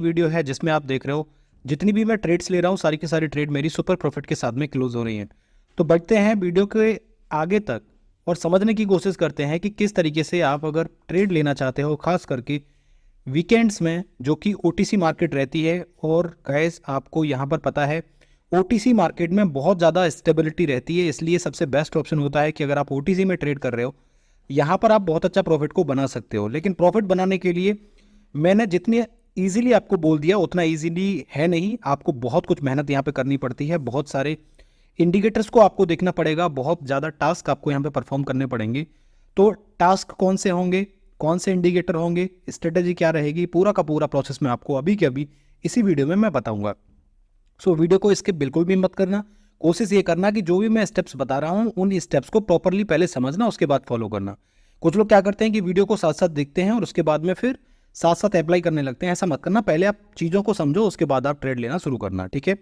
Video है जिसमें आप देख रहे हो जितनी भी मैं ट्रेड्स ले रहा हूँ सारी की सारी ट्रेड मेरी सुपर प्रॉफिट के साथ में क्लोज हो रही हैं। तो बढ़ते हैं वीडियो के आगे तक और समझने की कोशिश करते हैं कि किस तरीके से आप अगर ट्रेड लेना चाहते हो, खास करके वीकेंड्स में जो कि ओटीसी मार्केट रहती है। और गाइस आपको यहाँ पर पता है ओटीसी मार्केट में बहुत ज़्यादा स्टेबिलिटी रहती है, इसलिए सबसे बेस्ट ऑप्शन होता है कि अगर आप ओटीसी में ट्रेड कर रहे हो यहाँ पर आप बहुत अच्छा प्रॉफिट को बना सकते हो। लेकिन प्रॉफिट बनाने के लिए मैंने जितनी ईजिली आपको बोल दिया उतना ईजिली है नहीं, आपको बहुत कुछ मेहनत यहाँ पे करनी पड़ती है, बहुत सारे इंडिकेटर्स को आपको देखना पड़ेगा, बहुत ज़्यादा टास्क आपको यहाँ पे परफॉर्म करने पड़ेंगे। तो टास्क कौन से होंगे, कौन से इंडिकेटर होंगे, स्ट्रेटेजी क्या रहेगी, पूरा का पूरा प्रोसेस मैं आपको अभी के अभी इसी वीडियो में मैं बताऊंगा। सो वीडियो को स्किप बिल्कुल भी मत करना, कोशिश ये करना कि जो भी मैं स्टेप्स बता रहा हूँ उन स्टेप्स को प्रॉपरली पहले समझना, उसके बाद फॉलो करना। कुछ लोग क्या करते हैं कि वीडियो को साथ साथ देखते हैं और उसके बाद में फिर साथ साथ अप्लाई करने लगते हैं। ऐसा मत करना, पहले आप चीज़ों को समझो उसके बाद आप ट्रेड लेना शुरू करना, ठीक है।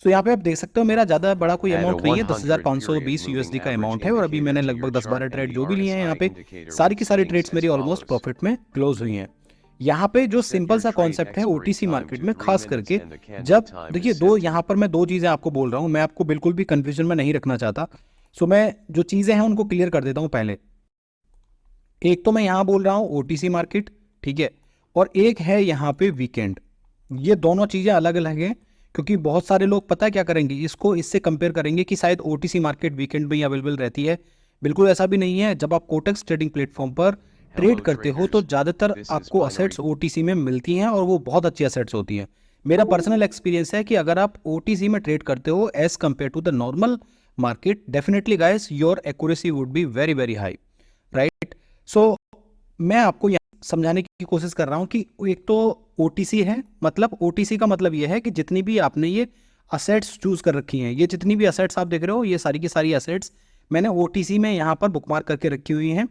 सो यहाँ पे आप देख सकते हो मेरा ज़्यादा बड़ा कोई अमाउंट नहीं है, 10,520 यूएसडी का अमाउंट है और अभी मैंने लगभग 10-12 ट्रेड जो भी लिए हैं यहाँ पे सारी की सारी ट्रेड्स मेरी ऑलमोस्ट प्रॉफिट में क्लोज हुई हैं। यहाँ पे जो सिंपल सा कॉन्सेप्ट है ओटीसी मार्केट में, खास करके जब देखिए यहाँ पर मैं दो चीज़ें आपको बोल रहा हूँ, मैं आपको बिल्कुल भी कंफ्यूजन में नहीं रखना चाहता। सो मैं जो चीज़ें हैं उनको क्लियर कर देता हूँ पहले। एक तो मैं यहाँ बोल रहा हूँ ओटीसी मार्केट, ठीक है, और एक है यहाँ पे वीकेंड। ये दोनों चीज़ें अलग अलग हैं, क्योंकि बहुत सारे लोग पता है क्या करेंगे, इसको इससे कंपेयर करेंगे कि शायद ओटीसी मार्केट वीकेंड में ही अवेलेबल रहती है। बिल्कुल ऐसा भी नहीं है। जब आप कोटेक्स ट्रेडिंग प्लेटफॉर्म पर ट्रेड करते हो तो ज़्यादातर आपको असेट्स ओटीसी में मिलती हैं और वो बहुत अच्छी असेट्स होती हैं। मेरा पर्सनल एक्सपीरियंस है कि अगर आप ओटीसी में ट्रेड करते हो as compared to the normal market, definitely guys your accuracy would be very very high, right. So मैं आपको यहाँ समझाने की कोशिश कर रहा हूँ कि एक तो ओटीसी है, मतलब ओटीसी का मतलब ये है कि जितनी भी आपने ये असेट्स चूज कर रखी हैं, ये जितनी भी असेट्स आप देख रहे हो ये सारी की सारी असेट्स मैंने ओटीसी में यहाँ पर बुकमार्क करके रखी हुई हैं।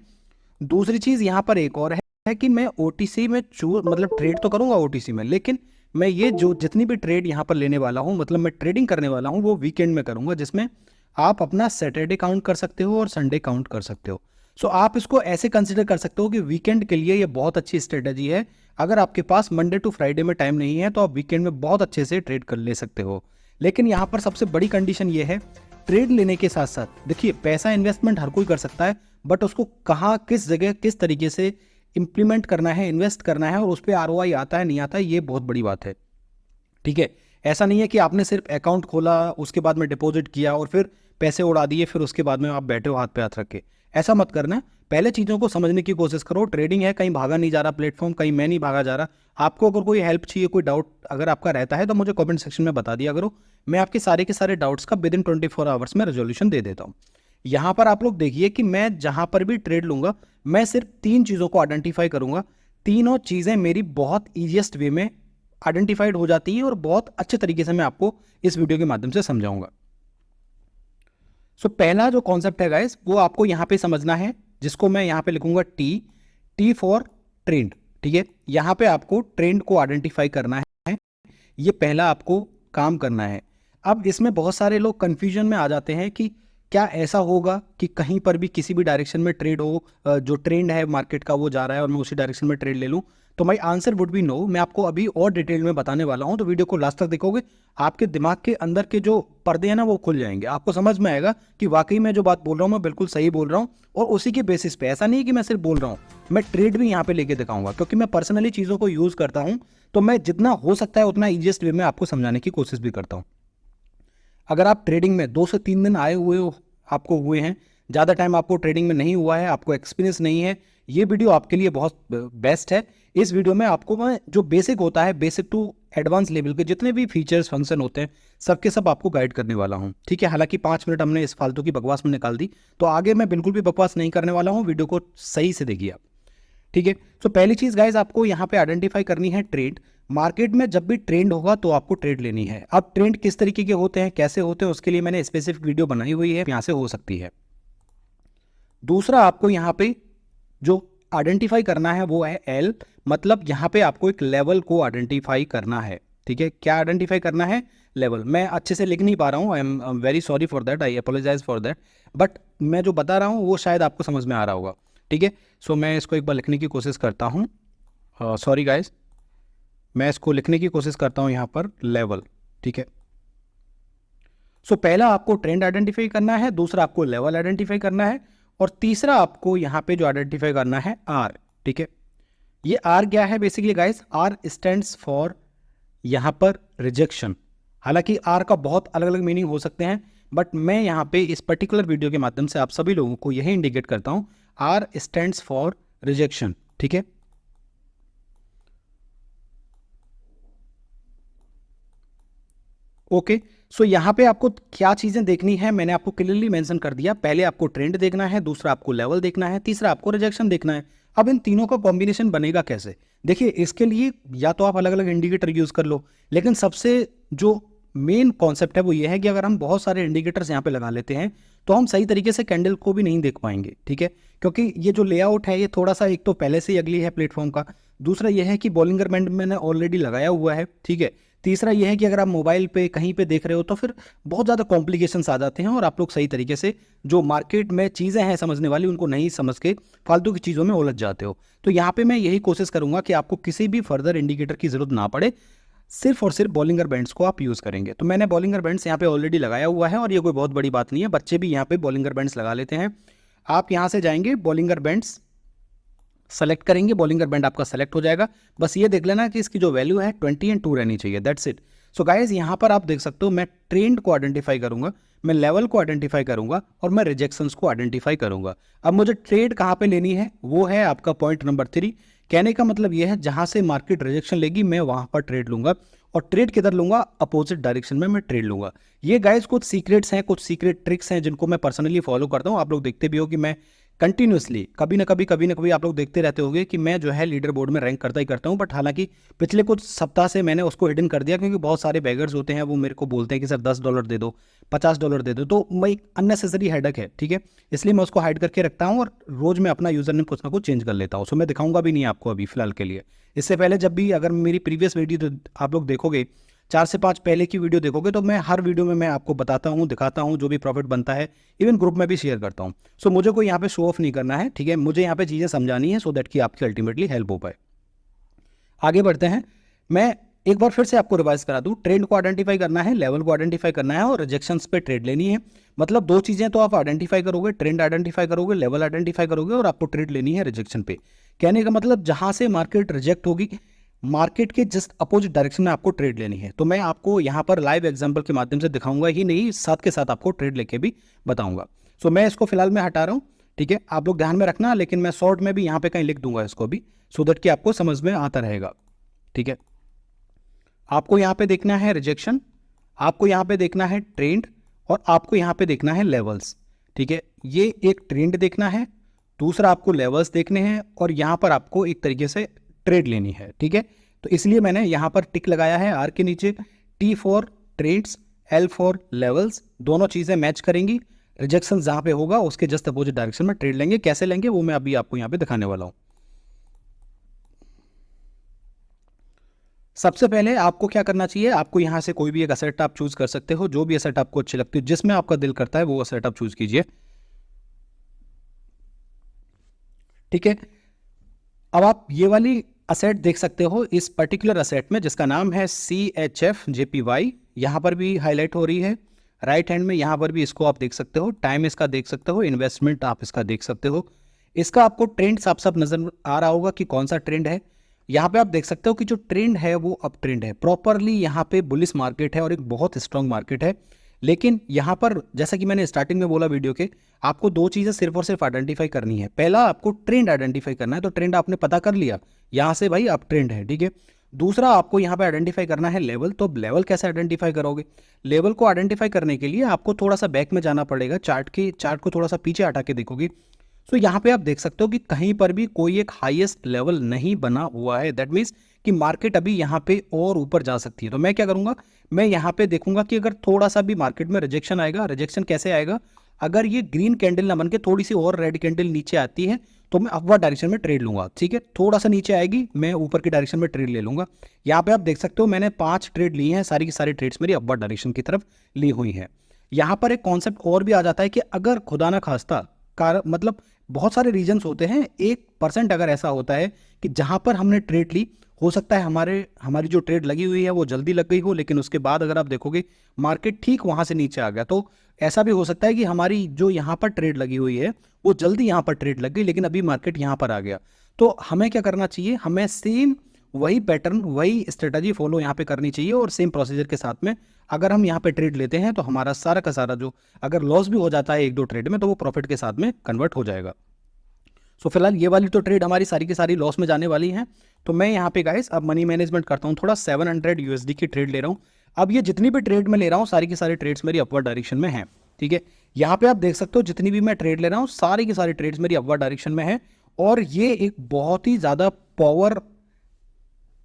दूसरी चीज़ यहाँ पर एक और है कि मैं ओटीसी में मतलब ट्रेड तो करूँगा ओटीसी में, लेकिन मैं ये जो जितनी भी ट्रेड यहाँ पर लेने वाला हूँ, मतलब मैं ट्रेडिंग करने वाला हूँ वो वीकेंड में करूँगा, जिसमें आप अपना सैटरडे काउंट कर सकते हो और संडे काउंट कर सकते हो। सो आप इसको ऐसे कंसिडर कर सकते हो कि वीकेंड के लिए ये बहुत अच्छी स्ट्रेटजी है। अगर आपके पास मंडे टू फ्राइडे में टाइम नहीं है तो आप वीकेंड में बहुत अच्छे से ट्रेड कर ले सकते हो। लेकिन यहाँ पर सबसे बड़ी कंडीशन ये है, ट्रेड लेने के साथ साथ देखिए पैसा इन्वेस्टमेंट हर कोई कर सकता है, बट उसको कहाँ किस जगह किस तरीके से इंप्लीमेंट करना है, इन्वेस्ट करना है और उस पर आरओआई आता है नहीं आता है, ये बहुत बड़ी बात है, ठीक है। ऐसा नहीं है कि आपने सिर्फ अकाउंट खोला उसके बाद में डिपॉजिट किया और फिर पैसे उड़ा दिए फिर उसके बाद में आप बैठे हो हाथ पे हाथ रख के, ऐसा मत करना। पहले चीज़ों को समझने की कोशिश करो। ट्रेडिंग है, कहीं भागा नहीं जा रहा प्लेटफॉर्म, कहीं मैं नहीं भागा जा रहा। आपको अगर कोई हेल्प चाहिए, कोई डाउट अगर आपका रहता है तो मुझे कमेंट सेक्शन में बता दिया करो, मैं आपके सारे के सारे डाउट्स का विद इन 24 आवर्स में रेजोल्यूशन दे देता हूँ। यहाँ पर आप लोग देखिए कि मैं जहाँ पर भी ट्रेड लूँगा मैं सिर्फ 3 चीज़ों को आइडेंटिफाई करूँगा। तीनों चीज़ें मेरी बहुत ईजिएस्ट वे में आइडेंटिफाइड हो जाती है और बहुत अच्छे तरीके से मैं आपको इस वीडियो के माध्यम से समझाऊंगा। सो पहला जो कॉन्सेप्ट है गाइस वो आपको यहाँ पे समझना है, जिसको मैं यहाँ पे लिखूंगा टी फॉर ट्रेंड, ठीक है। यहाँ पे आपको ट्रेंड को आइडेंटिफाई करना है, ये पहला आपको काम करना है। अब इसमें बहुत सारे लोग कंफ्यूजन में आ जाते हैं कि क्या ऐसा होगा कि कहीं पर भी किसी भी डायरेक्शन में ट्रेड हो, जो ट्रेंड है मार्केट का वो जा रहा है और मैं उसी डायरेक्शन में ट्रेड ले लूँ। तो my answer would be no. मैं आपको अभी और डिटेल में बताने वाला हूँ, तो वीडियो को लास्ट तक देखोगे आपके दिमाग के अंदर के जो पर्दे हैं ना वो खुल जाएंगे, आपको समझ में आएगा कि वाकई मैं जो बात बोल रहा हूँ मैं बिल्कुल सही बोल रहा हूँ। और उसी के बेसिस पे, ऐसा नहीं है कि मैं सिर्फ बोल रहा हूँ, मैं ट्रेड भी यहाँ पे लेके दिखाऊंगा, क्योंकि मैं पर्सनली चीज़ों को यूज़ करता हूँ। तो मैं जितना हो सकता है उतना ईजिएस्ट वे में आपको समझाने की कोशिश भी करता हूँ। अगर आप ट्रेडिंग में 2 से 3 दिन आए हुए हो, आपको हुए हैं, ज़्यादा टाइम आपको ट्रेडिंग में नहीं हुआ है, आपको एक्सपीरियंस नहीं है, ये वीडियो आपके लिए बहुत बेस्ट है। इस वीडियो में आपको मैं जो बेसिक होता है, बेसिक टू एडवांस लेवल के जितने भी फीचर्स फंक्शन होते हैं सबके सब आपको गाइड करने वाला हूँ, ठीक है। हालांकि 5 मिनट हमने इस फालतू की बकवास में निकाल दी, तो आगे मैं बिल्कुल भी बकवास नहीं करने वाला हूँ, वीडियो को सही से देखिए आप, ठीक है। तो पहली चीज़ गाइज आपको यहाँ पे आइडेंटिफाई करनी है ट्रेड। मार्केट में जब भी ट्रेंड होगा तो आपको ट्रेड लेनी है। अब ट्रेंड किस तरीके के होते हैं, कैसे होते हैं, उसके लिए मैंने स्पेसिफिक वीडियो बनाई हुई है, यहाँ से हो सकती है। दूसरा आपको यहाँ पे जो आइडेंटिफाई करना है वो है एल, मतलब यहाँ पे आपको एक लेवल को आइडेंटिफाई करना है, ठीक है। क्या आइडेंटिफाई करना है? लेवल। मैं अच्छे से लिख नहीं पा रहा हूँ, I am very sorry for that, I apologise for that, but मैं जो बता रहा हूँ वो शायद आपको समझ में आ रहा होगा, ठीक है। सो मैं इसको एक बार लिखने की कोशिश करता हूँ। सॉरी गाइज, मैं इसको लिखने की कोशिश करता हूं यहां पर लेवल, ठीक है। सो पहला आपको ट्रेंड आइडेंटिफाई करना है, दूसरा आपको लेवल आइडेंटिफाई करना है, और तीसरा आपको यहां पे जो आइडेंटिफाई करना है आर, ठीक है। ये आर क्या है basically guys? R stands for यहां पर रिजेक्शन। हालांकि आर का बहुत अलग अलग मीनिंग हो सकते हैं, बट मैं यहां पे इस पर्टिकुलर वीडियो के माध्यम से आप सभी लोगों को यही इंडिकेट करता हूं, आर स्टैंड्स फॉर रिजेक्शन, ठीक है। ओके, सो यहाँ पे आपको क्या चीजें देखनी है मैंने आपको क्लियरली मेंशन कर दिया। पहले आपको ट्रेंड देखना है, दूसरा आपको लेवल देखना है, तीसरा आपको रिजेक्शन देखना है। अब इन तीनों का कॉम्बिनेशन बनेगा कैसे? देखिए, इसके लिए या तो आप अलग अलग इंडिकेटर यूज कर लो, लेकिन सबसे जो मेन कॉन्सेप्ट है वो ये है कि अगर हम बहुत सारे इंडिकेटर्स यहाँ पे लगा लेते हैं तो हम सही तरीके से कैंडल को भी नहीं देख पाएंगे, ठीक है। क्योंकि ये जो लेआउट है ये थोड़ा सा, एक तो पहले से ही अगली है प्लेटफॉर्म का, दूसरा ये है कि बॉलिंगर बैंड मैंने ऑलरेडी लगाया हुआ है, ठीक है। तीसरा यह है कि अगर आप मोबाइल पे कहीं पे देख रहे हो तो फिर बहुत ज़्यादा कॉम्प्लिकेशंस आ जाते हैं और आप लोग सही तरीके से जो मार्केट में चीज़ें हैं समझने वाली उनको नहीं समझ के फालतू की चीज़ों में उलझ जाते हो। तो यहाँ पे मैं यही कोशिश करूंगा कि आपको किसी भी फर्दर इंडिकेटर की ज़रूरत ना पड़े, सिर्फ और सिर्फ बॉलिंगर बैंड्स को आप यूज़ करेंगे। तो मैंने बॉलिंगर बैंड्स यहाँ पे ऑलरेडी लगाया हुआ है और ये कोई बहुत बड़ी बात नहीं है, बच्चे भी यहाँ पे बॉलिंगर बैंड्स लगा लेते हैं। आप यहाँ से जाएंगे, बॉलिंगर बैंड्स सेलेक्ट करेंगे, बॉलिंगर बैंड आपका सेलेक्ट हो जाएगा। बस ये देख लेना कि इसकी जो वैल्यू है 20 एंड 2 रहनी चाहिए, दैट्स इट। सो गाइज, यहाँ पर आप देख सकते हो मैं ट्रेंड को आइडेंटिफाई करूंगा, मैं लेवल को आइडेंटिफाई करूंगा और मैं रिजेक्शंस को आइडेंटिफाई करूंगा। अब मुझे ट्रेड कहाँ पे लेनी है वो है आपका पॉइंट नंबर 3। कहने का मतलब यह है जहां से मार्केट रिजेक्शन लेगी मैं वहां पर ट्रेड लूंगा, और ट्रेड किधर लूंगा? अपोजिट डायरेक्शन में मैं ट्रेड लूंगा। ये गाइज कुछ सीक्रेट्स हैं, कुछ सीक्रेट ट्रिक्स हैं जिनको मैं पर्सनली फॉलो करता हूं। आप लोग देखते भी हो कि मैं कंटिन्यूसली कभी ना कभी आप लोग देखते रहते होंगे कि मैं जो है लीडर बोर्ड में रैंक करता ही करता हूं। बट हालांकि पिछले कुछ सप्ताह से मैंने उसको हिडन कर दिया, क्योंकि बहुत सारे बेगर्स होते हैं वो मेरे को बोलते हैं कि सर $10 दे दो, $50 दे दो, तो मैं एक अननेसेसरी हेडक है, ठीक है। इसलिए मैं उसको हाइड करके रखता हूँ और रोज मैं अपना यूजर नेम कुछ ना कुछ चेंज कर लेता हूँ। सो मैं दिखाऊंगा भी नहीं आपको अभी फिलहाल के लिए। इससे पहले जब भी अगर मेरी प्रीवियस वीडियो आप लोग देखोगे, 4 से 5 पहले की वीडियो देखोगे, तो मैं हर वीडियो में मैं आपको बताता हूँ, दिखाता हूँ जो भी प्रॉफिट बनता है, इवन ग्रुप में भी शेयर करता हूँ। सो मुझे कोई यहाँ पे शो ऑफ नहीं करना है, ठीक है। मुझे यहाँ पे चीज़ें समझानी है सो दैट कि आपकी अल्टीमेटली हेल्प हो पाए। आगे बढ़ते हैं। मैं एक बार फिर से आपको रिवाइज करा दूं, ट्रेंड को आइडेंटिफाई करना है, लेवल को आइडेंटिफाई करना है और रिजेक्शंस पे ट्रेड लेनी है। मतलब दो चीजें तो आप आइडेंटिफाई करोगे, ट्रेंड आइडेंटिफाई करोगे, लेवल आइडेंटिफाई करोगे, और आपको ट्रेड लेनी है रिजेक्शन पे। कहने का मतलब जहां से मार्केट रिजेक्ट होगी, मार्केट के जस्ट अपोजिट डायरेक्शन में आपको ट्रेड लेनी है। तो मैं आपको यहाँ पर लाइव एग्जांपल के माध्यम से दिखाऊंगा ही नहीं, साथ के साथ आपको ट्रेड लेके भी बताऊंगा। सो मैं इसको फिलहाल मैं हटा रहा हूँ, ठीक है। आप लोग ध्यान में रखना, लेकिन मैं शॉर्ट में भी यहाँ पे कहीं लिख दूंगा इसको भी, सो दैट कि आपको समझ में आता रहेगा, ठीक है। आपको यहां पे देखना है रिजेक्शन, आपको यहां पे देखना है ट्रेंड, और आपको यहां पे देखना है लेवल्स, ठीक है। ये एक ट्रेंड देखना है, दूसरा आपको लेवल्स देखने हैं, और यहां पर आपको एक तरीके से ट्रेड लेनी है, ठीक है। तो इसलिए मैंने यहां पर टिक लगाया है आर के नीचे, T for trades, L for levels. दोनों चीजें मैच करेंगी, रिजेक्शन जहां पे होगा उसके जस्ट अपोजिट डायरेक्शन में ट्रेड लेंगे। कैसे लेंगे वो मैं अभी आपको यहां पे दिखाने वाला हूं। सबसे पहले आपको क्या करना चाहिए, आपको यहां से कोई भी एक असेट आप चूज कर सकते हो, जो भी असेट आपको अच्छी लगती है, जिसमें आपका दिल करता है वो असेट आप चूज कीजिए, ठीक है। अब आप ये वाली असेट देख सकते हो, इस पर्टिकुलर असेट में जिसका नाम है CHF-JPY, यहां पर भी हाईलाइट हो रही है राइट हैंड में, यहां पर भी इसको आप देख सकते हो, टाइम इसका देख सकते हो, इन्वेस्टमेंट आप इसका देख सकते हो। इसका आपको ट्रेंड साफ साफ नजर आ रहा होगा कि कौन सा ट्रेंड है। यहाँ पे आप देख सकते हो कि जो ट्रेंड है वो अप ट्रेंड है, प्रॉपरली यहाँ पे बुलिश मार्केट है और एक बहुत स्ट्रांग मार्केट है। लेकिन यहाँ पर जैसा कि मैंने स्टार्टिंग में बोला वीडियो के, आपको दो चीजें सिर्फ और सिर्फ आइडेंटिफाई करनी है। पहला आपको ट्रेंड आइडेंटिफाई करना है, तो ट्रेंड आपने पता कर लिया, यहाँ से भाई अप ट्रेंड है, ठीक है। दूसरा आपको यहाँ पे आइडेंटिफाई करना है लेवल। तो लेवल कैसे आइडेंटिफाई करोगे? लेवल को आइडेंटिफाई करने के लिए आपको थोड़ा सा बैक में जाना पड़ेगा, चार्ट को थोड़ा सा पीछे हटा के देखोगे। सो यहाँ पे आप देख सकते हो कि कहीं पर भी कोई एक हाईएस्ट लेवल नहीं बना हुआ है, दैट मीन्स कि मार्केट अभी यहाँ पे और ऊपर जा सकती है। तो मैं क्या करूंगा, मैं यहाँ पे देखूंगा कि अगर थोड़ा सा भी मार्केट में रिजेक्शन आएगा, रिजेक्शन कैसे आएगा, अगर ये ग्रीन कैंडल ना बन के थोड़ी सी और रेड कैंडल नीचे आती है तो मैं अपवर्ड डायरेक्शन में ट्रेड लूंगा, ठीक है। थोड़ा सा नीचे आएगी मैं ऊपर की डायरेक्शन में ट्रेड ले लूंगा। यहाँ पे आप देख सकते हो मैंने 5 ट्रेड ली हैं, सारी की सारी ट्रेड्स मेरी अपवर्ड डायरेक्शन की तरफ ली हुई हैं। यहाँ पर एक कॉन्सेप्ट और भी आ जाता है कि अगर खुदा ना खास्ता मतलब बहुत सारे रीजंस होते हैं, 1% अगर ऐसा होता है कि जहाँ पर हमने ट्रेड ली, हो सकता है हमारी जो ट्रेड लगी हुई है वो जल्दी लग गई हो, लेकिन उसके बाद अगर आप देखोगे मार्केट ठीक वहाँ से नीचे आ गया। तो ऐसा भी हो सकता है कि हमारी जो यहाँ पर ट्रेड लगी हुई है वो जल्दी यहाँ पर ट्रेड लग गई, लेकिन अभी मार्केट यहाँ पर आ गया। तो हमें क्या करना चाहिए, हमें सेम वही पैटर्न, वही स्ट्रेटजी फॉलो यहाँ पे करनी चाहिए, और सेम प्रोसीजर के साथ में अगर हम यहाँ पे ट्रेड लेते हैं तो हमारा सारा का सारा जो अगर लॉस भी हो जाता है 1-2 ट्रेड में, तो वो प्रॉफिट के साथ में कन्वर्ट हो जाएगा। सो फिलहाल ये वाली तो ट्रेड हमारी सारी की सारी लॉस में जाने वाली हैं। तो मैं यहाँ पे गाइस अब मनी मैनेजमेंट करता हूँ, थोड़ा 700 USD की ट्रेड ले रहा हूँ। अब ये जितनी भी ट्रेड मैं ले रहा हूँ सारी की सारी ट्रेड्स मेरी अपवर्ड डायरेक्शन में हैं, ठीक है। यहाँ पे आप देख सकते हो जितनी भी मैं ट्रेड ले रहा हूँ सारी की सारी ट्रेड्स मेरी अपवर्ड डायरेक्शन में है, और ये एक बहुत ही ज़्यादा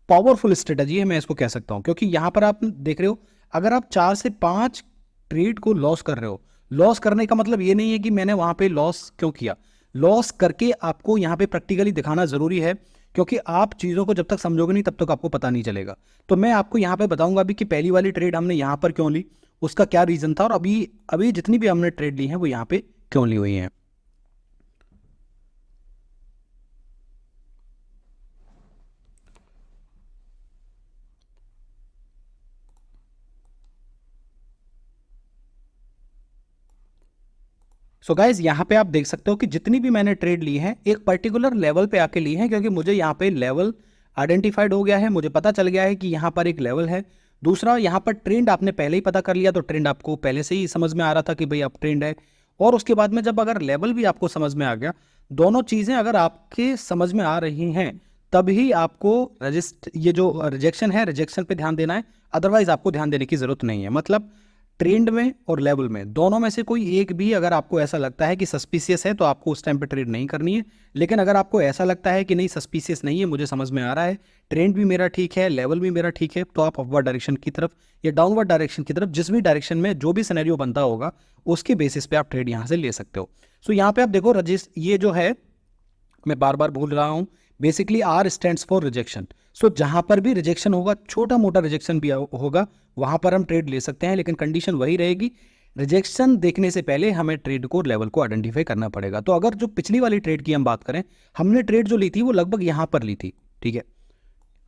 पावरफुल स्ट्रेटजी है, मैं इसको कह सकता हूँ। क्योंकि यहाँ पर आप देख रहे हो, अगर आप 4 से 5 ट्रेड को लॉस कर रहे हो, लॉस करने का मतलब ये नहीं है कि मैंने वहाँ पे लॉस क्यों किया, लॉस करके आपको यहाँ पे प्रैक्टिकली दिखाना ज़रूरी है, क्योंकि आप चीज़ों को जब तक समझोगे नहीं तब तक आपको पता नहीं चलेगा। तो मैं आपको यहाँ पे बताऊंगा अभी कि पहली वाली ट्रेड हमने यहाँ पर क्यों ली, उसका क्या रीज़न था, और अभी अभी जितनी भी हमने ट्रेड ली है वो यहाँ पे क्यों ली हुई हैं। सो गाइज यहाँ पे आप देख सकते हो कि जितनी भी मैंने ट्रेड ली है एक पर्टिकुलर लेवल पे आके ली है, क्योंकि मुझे यहाँ पे लेवल आइडेंटिफाइड हो गया है, मुझे पता चल गया है कि यहाँ पर एक लेवल है। दूसरा, यहाँ पर ट्रेंड आपने पहले ही पता कर लिया, तो ट्रेंड आपको पहले से ही समझ में आ रहा था कि भाई अब ट्रेंड है। और उसके बाद में जब अगर लेवल भी आपको समझ में आ गया, दोनों चीज़ें अगर आपके समझ में आ रही हैं तभी आपको ये जो रिजेक्शन है, रिजेक्शन पे ध्यान देना है, अदरवाइज आपको ध्यान देने की जरूरत नहीं है। मतलब ट्रेंड में और लेवल में दोनों में से कोई एक भी अगर आपको ऐसा लगता है कि सस्पिशियस है तो आपको उस टाइम पे ट्रेड नहीं करनी है। लेकिन अगर आपको ऐसा लगता है कि नहीं सस्पिशियस नहीं है, मुझे समझ में आ रहा है, ट्रेंड भी मेरा ठीक है, लेवल भी मेरा ठीक है, तो आप अपवर्ड डायरेक्शन की तरफ या डाउनवर्ड डायरेक्शन की तरफ, जिस भी डायरेक्शन में जो भी सिनेरियो बनता होगा उसके बेसिस पे आप ट्रेड यहाँ से ले सकते हो। सो यहाँ पे आप देखो ये जो है, मैं बार बार भूल रहा हूँ, basically R stands for rejection. So जहां पर भी रिजेक्शन होगा, छोटा मोटा रिजेक्शन भी होगा, वहां पर हम ट्रेड ले सकते हैं, लेकिन कंडीशन वही रहेगी, रिजेक्शन देखने से पहले हमें ट्रेड को लेवल को आइडेंटिफाई करना पड़ेगा। तो अगर जो पिछली वाली ट्रेड की हम बात करें, हमने ट्रेड जो ली थी वो लगभग यहां पर ली थी, ठीक है,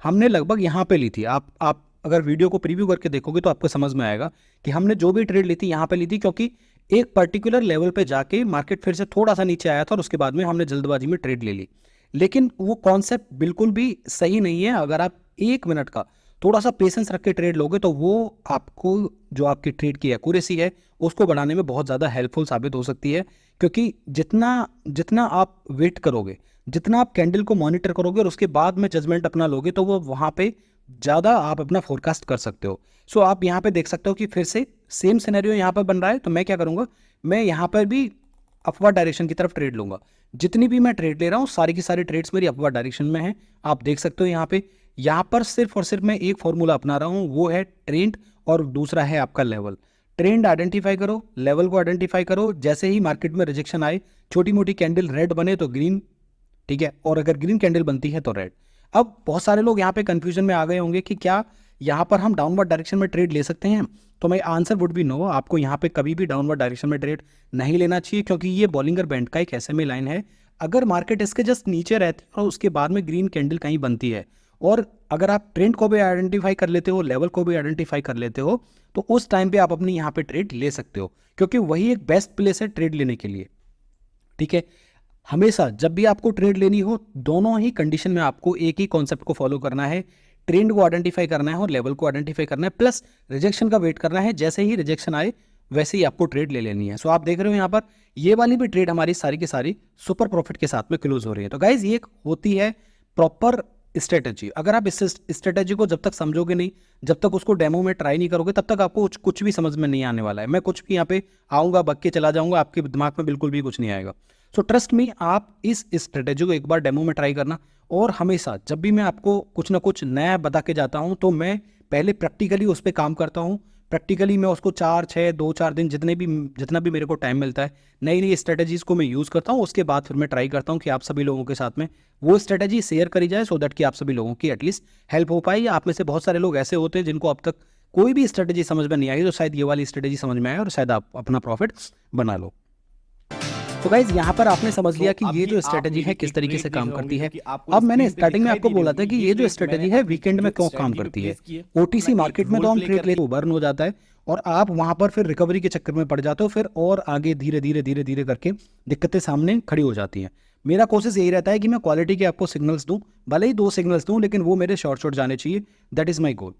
हमने लगभग यहाँ पे ली थी। आप अगर वीडियो को प्रीव्यू करके देखोगे तो आपको समझ में आएगा कि हमने जो भी ट्रेड ली थी यहाँ पे ली थी, क्योंकि एक पर्टिकुलर लेवल पे जाके मार्केट फिर से थोड़ा सा नीचे आया था और उसके बाद में हमने जल्दबाजी में ट्रेड ले ली। लेकिन वो कॉन्सेप्ट बिल्कुल भी सही नहीं है। अगर आप 1 मिनट का थोड़ा सा पेशेंस रख के ट्रेड लोगे तो वो आपको जो आपकी ट्रेड की एक्यूरेसी है उसको बढ़ाने में बहुत ज़्यादा हेल्पफुल साबित हो सकती है। क्योंकि जितना जितना आप वेट करोगे, जितना आप कैंडल को मॉनिटर करोगे और उसके बाद में जजमेंट अपना लोगे, तो वो वहाँ पे ज़्यादा आप अपना फोरकास्ट कर सकते हो। सो आप यहाँ पे देख सकते हो कि फिर से सेम सिनेरियो यहाँ पर बन रहा है। तो मैं क्या करूँगा, मैं यहाँ पर भी अपवर्ड डायरेक्शन की तरफ ट्रेड लूँगा। जितनी भी मैं ट्रेड ले रहा हूँ सारी की सारी ट्रेड्स मेरी अपवर्ड डायरेक्शन में है। आप देख सकते हो यहाँ पर सिर्फ और सिर्फ मैं एक फॉर्मूला अपना रहा हूँ, वो है ट्रेंड और दूसरा है आपका लेवल। ट्रेंड आइडेंटिफाई करो, लेवल को आइडेंटिफाई करो, जैसे ही मार्केट में रिजेक्शन आए, छोटी मोटी कैंडल रेड बने तो ग्रीन, ठीक है, और अगर ग्रीन कैंडल बनती है तो रेड। अब बहुत सारे लोग यहाँ पे कंफ्यूजन में आ गए होंगे कि क्या यहाँ पर हम डाउनवर्ड डायरेक्शन में ट्रेड ले सकते हैं। तो मैं आंसर वुड बी नो, आपको यहाँ पे कभी भी डाउनवर्ड डायरेक्शन में ट्रेड नहीं लेना चाहिए, क्योंकि ये बॉलिंगर बैंड का एक SMA लाइन है। अगर मार्केट इसके जस्ट नीचे रहती है और उसके बाद में ग्रीन कैंडल कहीं बनती है, और अगर आप ट्रेंड को भी आइडेंटिफाई कर लेते हो, लेवल को भी आइडेंटिफाई कर लेते हो, तो उस टाइम पे आप अपनी यहाँ पे ट्रेड ले सकते हो, क्योंकि वही एक बेस्ट प्लेस है ट्रेड लेने के लिए, ठीक है। हमेशा जब भी आपको ट्रेड लेनी हो, दोनों ही कंडीशन में आपको एक ही कॉन्सेप्ट को फॉलो करना है, ट्रेंड को आइडेंटिफाई करना है और लेवल को आइडेंटिफाई करना है, प्लस रिजेक्शन का वेट करना है। जैसे ही रिजेक्शन आए वैसे ही आपको ट्रेड ले लेनी है। सो आप देख रहे हो यहाँ पर ये वाली भी ट्रेड हमारी सारी की सारी सुपर प्रॉफिट के साथ में क्लोज हो रही है। तो गाइज ये होती है प्रॉपर स्ट्रेटेजी। अगर आप इस स्ट्रेटेजी को जब तक समझोगे नहीं, जब तक उसको डेमो में ट्राई नहीं करोगे, तब तक आपको कुछ भी समझ में नहीं आने वाला है। मैं कुछ भी यहाँ पे आऊँगा, बक के चला जाऊँगा, आपके दिमाग में बिल्कुल भी कुछ नहीं आएगा। सो ट्रस्ट मी, आप इस स्ट्रेटेजी को एक बार डेमो में ट्राई करना। और हमेशा जब भी मैं आपको कुछ ना कुछ नया बता के जाता हूँ, तो मैं पहले प्रैक्टिकली उस पर काम करता हूँ। प्रैक्टिकली मैं उसको 4-6 2-4 दिन जितना भी मेरे को टाइम मिलता है, नई नई स्ट्रेटजीज़ को मैं यूज़ करता हूँ। उसके बाद फिर मैं ट्राई करता हूँ कि आप सभी लोगों के साथ में वो स्ट्रेटजी शेयर करी जाए, सो दैट कि आप सभी लोगों की एटलीस्ट हेल्प हो पाए। या आप में से बहुत सारे लोग ऐसे होते हैं जिनको अब तक कोई भी स्ट्रेटजी समझ में नहीं आई, तो शायद ये वाली स्ट्रेटजी समझ में आए और शायद आप अपना प्रॉफिट बना लो। तो गाइज यहाँ पर आपने समझ लिया कि ये जो स्ट्रेटेजी है किस तरीके से काम करती है। अब मैंने स्टार्टिंग में आपको बोला था कि ये जो स्ट्रेटेजी है वीकेंड में क्यों काम करती है। ओटीसी मार्केट में तो हम ट्रेड ले बर्न हो जाता है और आप वहां पर फिर रिकवरी के चक्कर में पड़ जाते हो, फिर और आगे धीरे धीरे धीरे धीरे करके दिक्कतें सामने खड़ी हो जाती हैं। मेरा कोशिश यही रहता है कि मैं क्वालिटी के आपको सिग्नल्स दूं, भले ही 2 सिग्नल्स दूं, लेकिन वो मेरे शॉर्ट जाने चाहिए। दैट इज माई गोल।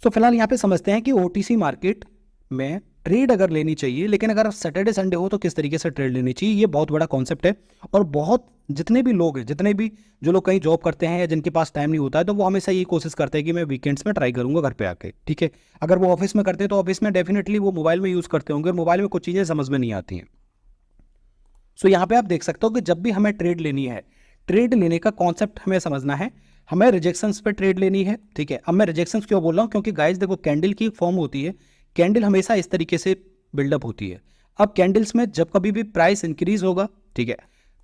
तो फिलहाल यहाँ पे समझते हैं कि ओटीसी मार्केट में ट्रेड अगर लेनी चाहिए, लेकिन अगर सैटरडे संडे हो तो किस तरीके से ट्रेड लेनी चाहिए, ये बहुत बड़ा कॉन्सेप्ट है। और बहुत जितने भी लोग हैं, जितने भी जो लोग कहीं जॉब करते हैं या जिनके पास टाइम नहीं होता है, तो वो हमेशा ये कोशिश करते हैं कि मैं वीकेंड्स में ट्राई करूंगा घर पे आके। ठीक है, अगर वो ऑफिस में करते हैं तो ऑफिस में डेफिनेटली वो मोबाइल में यूज़ करते होंगे, मोबाइल में कुछ चीज़ें समझ में नहीं आती हैं। सो यहाँ पे आप देख सकते हो कि जब भी हमें ट्रेड लेनी है, ट्रेड लेने का कॉन्सेप्ट हमें समझना है, हमें रिजेक्शंस पे ट्रेड लेनी है। ठीक है, अब मैं रिजेक्शंस क्यों बोल रहा हूँ, क्योंकि गाइस देखो कैंडल की एक फॉर्म होती है, कैंडल हमेशा इस तरीके से बिल्डअप होती है। अब कैंडल्स में जब कभी भी प्राइस इंक्रीज होगा, ठीक है,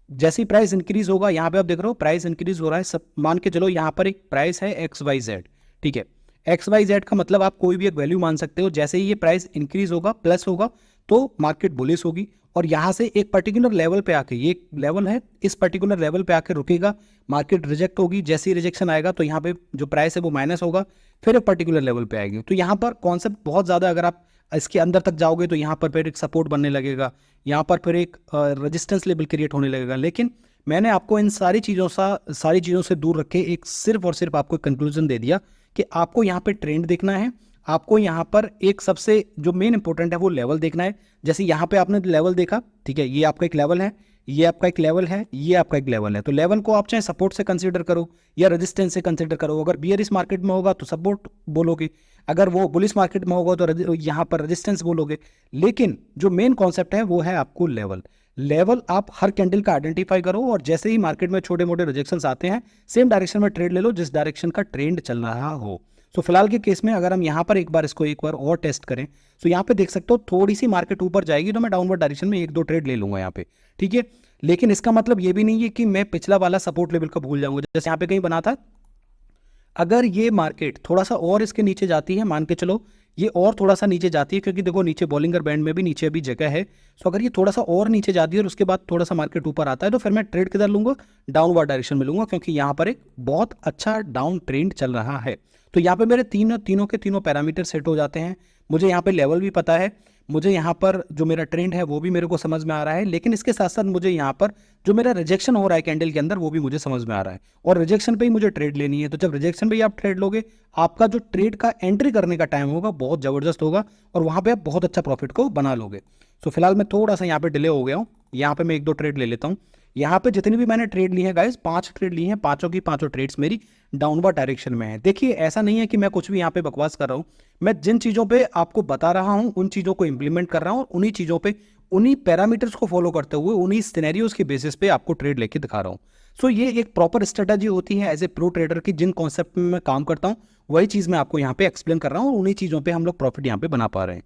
जैसे ही प्राइस इंक्रीज होगा, यहाँ पे आप देख रहे हो प्राइस इंक्रीज हो रहा है, सब मान के चलो यहाँ पर एक प्राइस है XYZ। ठीक है, XYZ का मतलब आप कोई भी एक वैल्यू मान सकते हो। जैसे ही ये प्राइस इंक्रीज होगा, प्लस होगा, तो मार्केट बुलिश होगी और यहाँ से एक पर्टिकुलर लेवल पे आके, ये लेवल है, इस पर्टिकुलर लेवल पे आके रुकेगा, मार्केट रिजेक्ट होगी। जैसे ही रिजेक्शन आएगा तो यहाँ पे जो प्राइस है वो माइनस होगा, फिर एक पर्टिकुलर लेवल पे आएगी। तो यहाँ पर कॉन्सेप्ट बहुत ज़्यादा, अगर आप इसके अंदर तक जाओगे तो यहाँ पर फिर एक सपोर्ट बनने लगेगा, यहाँ पर फिर एक रेजिस्टेंस लेवल क्रिएट होने लगेगा। लेकिन मैंने आपको इन सारी चीज़ों से दूर रख के एक सिर्फ और सिर्फ आपको कंक्लूजन दे दिया कि आपको यहाँ पे ट्रेंड देखना है, आपको यहाँ पर एक सबसे जो मेन इंपॉर्टेंट है वो लेवल देखना है। जैसे यहाँ पे आपने लेवल देखा, ठीक है, ये आपका एक लेवल है, ये आपका एक लेवल है, ये आपका एक लेवल है। तो लेवल को आप चाहे सपोर्ट से कंसीडर करो या रेजिस्टेंस से कंसीडर करो। अगर बियरिश मार्केट में होगा तो सपोर्ट बोलोगे, अगर वो बुलिश मार्केट में होगा तो यहाँ पर रेजिस्टेंस बोलोगे। लेकिन जो मेन कॉन्सेप्ट है वो है आपको लेवल आप हर कैंडल का आइडेंटिफाई करो और जैसे ही मार्केट में छोटे मोटे रिजेक्शंस आते हैं, सेम डायरेक्शन में ट्रेड ले लो जिस डायरेक्शन का ट्रेंड चल रहा हो। तो फिलहाल के केस में अगर हम यहाँ पर एक बार और टेस्ट करें तो यहाँ पे देख सकते हो थोड़ी सी मार्केट ऊपर जाएगी तो मैं डाउनवर्ड डायरेक्शन में 1-2 ट्रेड ले लूंगा यहाँ पे। ठीक है, लेकिन इसका मतलब ये भी नहीं है कि मैं पिछला वाला सपोर्ट लेवल का भूल जाऊंगा। जैसे यहाँ पे कहीं बना था, अगर ये मार्केट थोड़ा सा और इसके नीचे जाती है, मान के चलो ये और थोड़ा सा नीचे जाती है, क्योंकि देखो नीचे बॉलिंगर बैंड में भी नीचे अभी जगह है। सो अगर ये थोड़ा सा और नीचे जाती है और उसके बाद थोड़ा सा मार्केट ऊपर आता है तो फिर मैं ट्रेड किधर लूंगा, डाउनवर्ड डायरेक्शन में लूंगा, क्योंकि यहाँ पर एक बहुत अच्छा डाउन ट्रेंड चल रहा है। तो यहाँ पे मेरे तीनों के तीनों पैरामीटर सेट हो जाते हैं। मुझे यहाँ पे लेवल भी पता है, मुझे यहाँ पर जो मेरा ट्रेंड है वो भी मेरे को समझ में आ रहा है, लेकिन इसके साथ साथ मुझे यहाँ पर जो मेरा रिजेक्शन हो रहा है कैंडल के अंदर वो भी मुझे समझ में आ रहा है, और रिजेक्शन पे ही मुझे ट्रेड लेनी है। तो जब रिजेक्शन पे ही आप ट्रेड लोगे, आपका जो ट्रेड का एंट्री करने का टाइम होगा बहुत ज़बरदस्त होगा और वहाँ पे आप बहुत अच्छा प्रॉफिट को बना लोगे। तो फिलहाल मैं थोड़ा सा यहाँ पे डिले हो गया हूँ, यहाँ पे मैं 1-2 ट्रेड ले लेता हूँ। यहाँ पे जितनी भी मैंने ट्रेड ली है गाइस, 5 ट्रेड ली हैं, पांचों की पांचों ट्रेड्स मेरी डाउनवर्ड डायरेक्शन में है। देखिए ऐसा नहीं है कि मैं कुछ भी यहाँ पे बकवास कर रहा हूँ, मैं जिन चीज़ों पे आपको बता रहा हूँ उन चीज़ों को इंप्लीमेंट कर रहा हूँ और उन्हीं चीज़ों पे, उन्हीं पैरामीटर्स को फॉलो करते हुए, उन्हीं सिनेरियोज के बेसिस पे आपको ट्रेड लेके दिखा रहा हूँ। सो ये एक प्रॉपर स्ट्रेटजी होती है एज ए प्रो ट्रेडर की, जिन कॉन्सेप्ट में मैं काम करता हूँ वही चीज़ मैं आपको यहाँ पे एक्सप्लेन कर रहा हूँ और उन्हीं चीज़ों पर हम लोग प्रॉफिट यहाँ पे बना पा रहे हैं।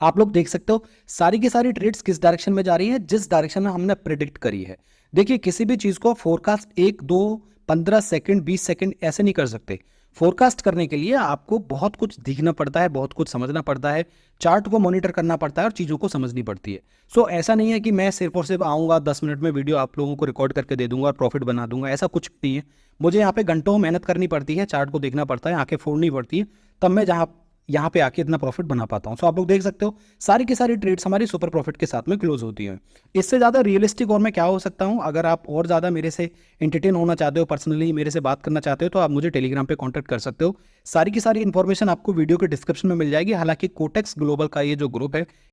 आप लोग देख सकते हो सारी की सारी ट्रेड्स किस डायरेक्शन में जा रही है, जिस डायरेक्शन में हमने प्रिडिक्ट करी है। देखिए किसी भी चीज को फोरकास्ट 1, 2, 15 सेकंड, 20 सेकंड ऐसे नहीं कर सकते। फोरकास्ट करने के लिए आपको बहुत कुछ दिखना पड़ता है, बहुत कुछ समझना पड़ता है, चार्ट को मॉनिटर करना पड़ता है और चीज़ों को समझनी पड़ती है। सो ऐसा नहीं है कि मैं सिर्फ और सिर्फ आऊँगा 10 मिनट में वीडियो आप लोगों को रिकॉर्ड करके दे दूंगा और प्रॉफिट बना दूंगा, ऐसा कुछ नहीं है। मुझे यहाँ पे घंटों मेहनत करनी पड़ती है, चार्ट को देखना पड़ता है, आंखें फोड़नी पड़ती है, तब मैं यहाँ पे आके इतना प्रॉफिट बना पाता हूँ। सो आप लोग देख सकते हो सारी की सारी ट्रेड्स हमारी सुपर प्रॉफिट के साथ में क्लोज होती हैं। इससे ज़्यादा रियलिस्टिक और मैं क्या हो सकता हूँ, अगर आप और ज़्यादा मेरे से एंटरटेन होना चाहते हो, पर्सनली मेरे से बात करना चाहते हो, तो आप मुझे टेलीग्राम पे कांटेक्ट कर सकते हो। सारी की सारी इन्फॉर्मेशन आपको वीडियो के डिस्क्रिप्शन में मिल जाएगी। हालांकि कोटेक्स ग्लोबल का ये जो ग्रुप है